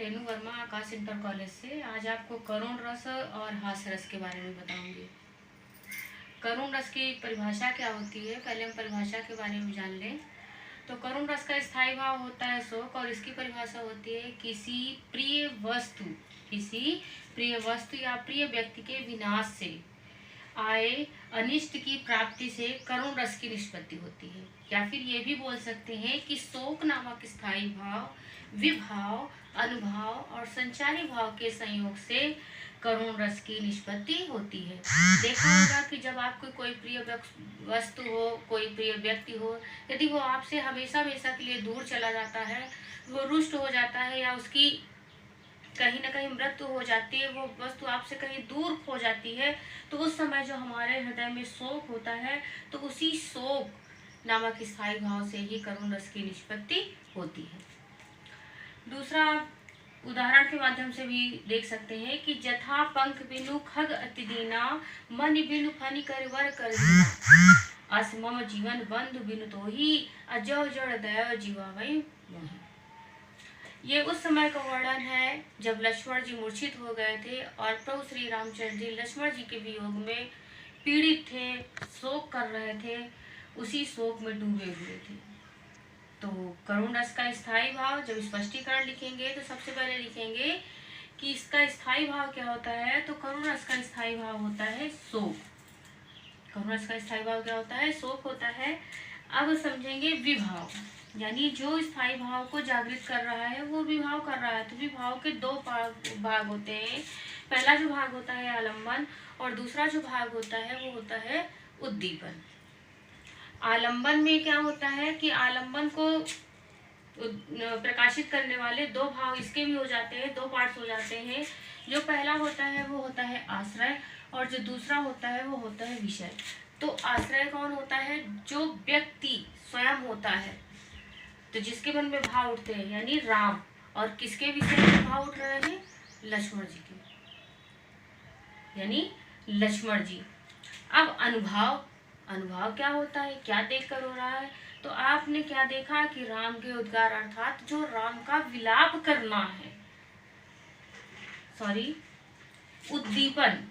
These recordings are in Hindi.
रेनू वर्मा आकाश इंटर कॉलेज से। आज आपको करुण रस और हास्य रस के बारे में बताऊंगी। करुण रस की परिभाषा क्या होती है, पहले हम परिभाषा के बारे में जान लें। तो करुण रस का स्थायी भाव होता है शोक, और इसकी परिभाषा होती है किसी प्रिय वस्तु या प्रिय व्यक्ति के विनाश से आए अनिष्ट की प्राप्ति से करुण रस की निष्पत्ति होती है। या फिर ये भी बोल सकते हैं कि शोक नामक स्थायी भाव, विभाव, अनुभाव और संचारी भाव के संयोग से करुण रस की निष्पत्ति होती है। देखा होगा कि जब आपको कोई प्रिय वस्तु हो, कोई प्रिय व्यक्ति हो, यदि वो आपसे हमेशा हमेशा के लिए दूर चला जाता है, वो रुष्ट हो जाता है या उसकी कहीं ना कहीं मृत्यु हो जाती है, वो वस्तु आपसे कहीं दूर खो जाती है, तो उस समय जो हमारे हृदय में शोक होता है, तो उसी शोक नामक स्थायी भाव से ही करुण रस की निष्पत्ति होती है। दूसरा उदाहरण के माध्यम से भी देख सकते हैं कि जथा पंख बिनु खग अति दीना, मन बिनु फनि कर वर कर दीना, अस मम जीवन बंधु बिनु तो ही, अजो जड़ दया जीवा वही मोहि। ये उस समय का वर्णन है जब लक्ष्मण जी मूर्छित हो गए थे और प्रभु श्री रामचंद्र जी लक्ष्मण जी के वियोग में पीड़ित थे, शोक कर रहे थे, उसी शोक में डूबे हुए थे। तो करुण रस का स्थायी भाव जब स्पष्टीकरण लिखेंगे तो सबसे पहले लिखेंगे कि इसका स्थायी भाव क्या होता है। तो करुण रस का स्थायी भाव होता है शोक। करुण रस का स्थायी भाव क्या होता है? शोक होता है। अब समझेंगे विभाव, यानी जो स्थायी भाव को जागृत कर रहा है वो विभाव कर रहा है। तो विभाव के दो भाग होते हैं। पहला जो भाग होता है आलंबन, और दूसरा जो भाग होता है वो होता है उद्दीपन। आलंबन में क्या होता है कि आलंबन को प्रकाशित करने वाले दो भाव इसके भी हो जाते हैं, दो पार्ट्स हो जाते हैं। जो पहला होता है वो होता है आश्रय, और जो दूसरा होता है वो होता है विषय। तो आश्रय कौन होता है? जो व्यक्ति स्वयं होता है, तो जिसके मन में भाव उठते हैं, यानी राम। और किसके विषय में भाव उठ रहे हैं? लक्ष्मण जी के, यानी लक्ष्मण जी। अब अनुभाव क्या होता है, क्या देखकर हो रहा है? तो आपने क्या देखा कि राम के उद्गार, अर्थात जो राम का विलाप करना है, उद्दीपन।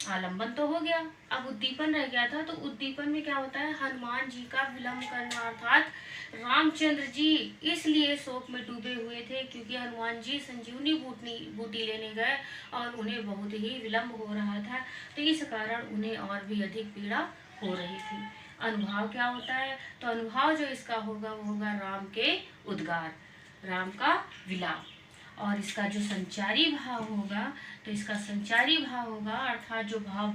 आलंबन तो हो गया, अब उद्दीपन रह गया था। तो उद्दीपन में क्या होता है? हनुमान जी का विलंब करना, अर्थात रामचंद्र जी इसलिए शोक में डूबे हुए थे क्योंकि हनुमान जी संजीवनी बूटी लेने गए और उन्हें बहुत ही विलंब हो रहा था, तो इस कारण उन्हें और भी अधिक पीड़ा हो रही थी। अनुभाव क्या होता है? तो अनुभाव जो इसका होगा वो होगा राम के उद्गार, राम का विलाप। और इसका जो संचारी भाव होगा, तो इसका संचारी भाव होगा, अर्थात जो भाव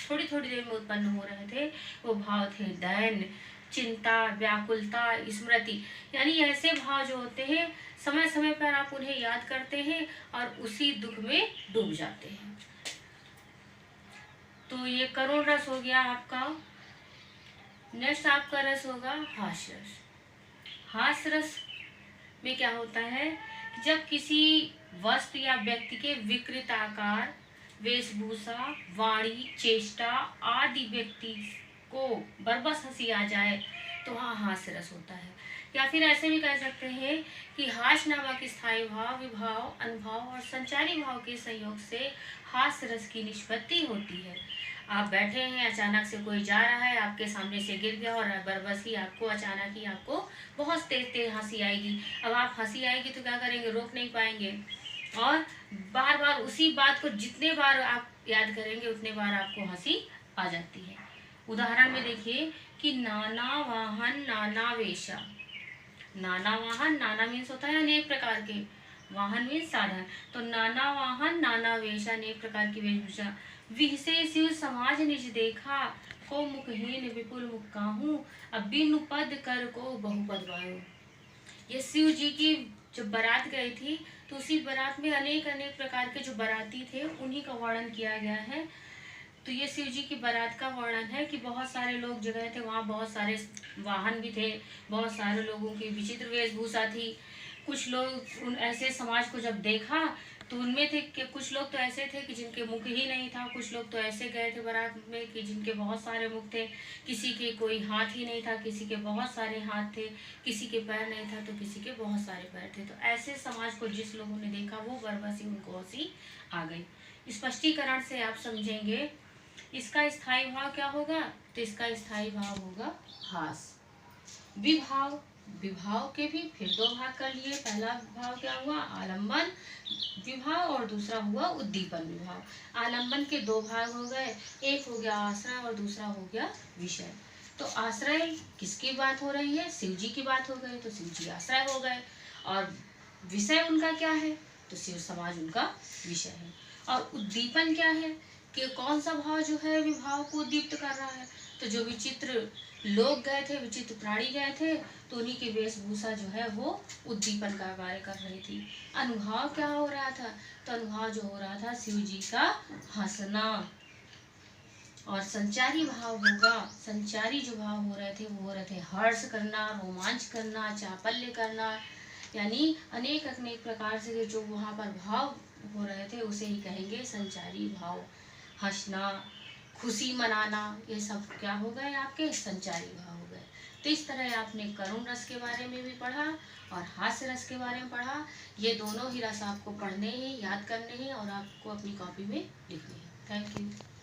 थोड़ी थोड़ी देर में उत्पन्न हो रहे थे वो भाव थे दैन, चिंता, व्याकुलता, स्मृति। यानी ऐसे भाव जो होते हैं समय समय पर आप उन्हें याद करते हैं और उसी दुख में डूब जाते हैं। तो ये करुण रस हो गया आपका। नेक्स्ट आपका रस होगा हास्य रस। हास्य रस में क्या होता है? जब किसी वस्तु या व्यक्ति के विकृत आकार, वेशभूषा, वाणी, चेष्टा आदि व्यक्ति को बरबस हंसी आ जाए तो वहाँ हास्य रस होता है। या फिर ऐसे भी कह सकते हैं कि हास्य नामक स्थायी भाव, विभाव, अनुभाव और संचारी भाव के संयोग से हास्य रस की निष्पत्ति होती है। आप बैठे हैं, अचानक से कोई जा रहा है, आपके सामने से गिर गया और बरबस ही आपको अचानक ही आपको बहुत तेज तेज हंसी आएगी। अब आप हंसी आएगी तो क्या करेंगे? रोक नहीं पाएंगे, और बार बार उसी बात को जितने बार आप याद करेंगे उतने बार आपको हंसी आ जाती है। उदाहरण में देखिए कि नाना वाहन नाना वेशा। नाना वाहन, नाना मीन्स होता है अनेक प्रकार के, वाहन मीन्स साधन। तो नाना वाहन नाना वेशा, अनेक प्रकार की वेशभूषा। विहसे शिव समाज निज देखा, को मुखहीन विपुल मुख काहू, अब बिनु पद कर को बहुपद वायो। ये शिव जी की जब बारात गई थी तो उसी बारात में अनेक अनेक प्रकार के जो बाराती थे उन्हीं का वर्णन किया गया है। तो ये शिव जी की बारात का वर्णन है कि बहुत सारे लोग जो गए थे, वहाँ बहुत सारे वाहन भी थे, बहुत सारे लोगों की विचित्र वेशभूषा थी। कुछ लोग उन ऐसे समाज को जब देखा तो उनमें थे कि कुछ लोग तो ऐसे थे कि जिनके मुख ही नहीं था, कुछ लोग तो ऐसे गए थे बारात में कि जिनके बहुत सारे मुख थे, किसी के कोई हाथ ही नहीं था, किसी के बहुत सारे हाथ थे, किसी के पैर नहीं था तो किसी के बहुत सारे पैर थे। तो ऐसे समाज को जिस लोगों ने देखा वो बरबस ही उनको हंसी आ गई। स्पष्टीकरण से आप समझेंगे इसका स्थायी भाव क्या होगा, तो इसका स्थायी भाव होगा हास। विभाव, विभाव के भी फिर दो भाग कर लिए। पहला भाव क्या हुआ, आलंबन विभाव, और दूसरा हुआ उद्दीपन विभाव। आलंबन के दो भाग हो गए, एक हो गया आश्रय और दूसरा हो गया विषय। तो आश्रय किसकी बात हो रही है, शिव जी की बात हो गई, तो शिव जी आश्रय हो गए। और विषय उनका क्या है, तो शिव समाज उनका विषय है। और उद्दीपन क्या है, कि कौन सा भाव जो है विभाव को उद्दीप्त कर रहा है। तो जो विचित्र लोग गए थे, विचित्र प्राणी गए थे, तो उन्हीं की वेशभूषा जो है वो उद्दीपन का कार्य कर रही थी। अनुभाव क्या हो रहा था, तो अनुभाव जो हो रहा था शिव जी का हंसना। और संचारी भाव होगा, संचारी जो भाव हो रहे थे वो हो रहे थे हर्ष करना, रोमांच करना, चापल्य करना, यानी अनेक अनेक प्रकार से जो वहाँ पर भाव हो रहे थे उसे ही कहेंगे संचारी भाव। हंसना, खुशी मनाना, ये सब क्या हो गए आपके संचारी भाव हो गए। तो इस तरह आपने करुण रस के बारे में भी पढ़ा और हास्य रस के बारे में पढ़ा। ये दोनों ही रस आपको पढ़ने हैं, याद करने हैं और आपको अपनी कॉपी में लिखने हैं। Thank you.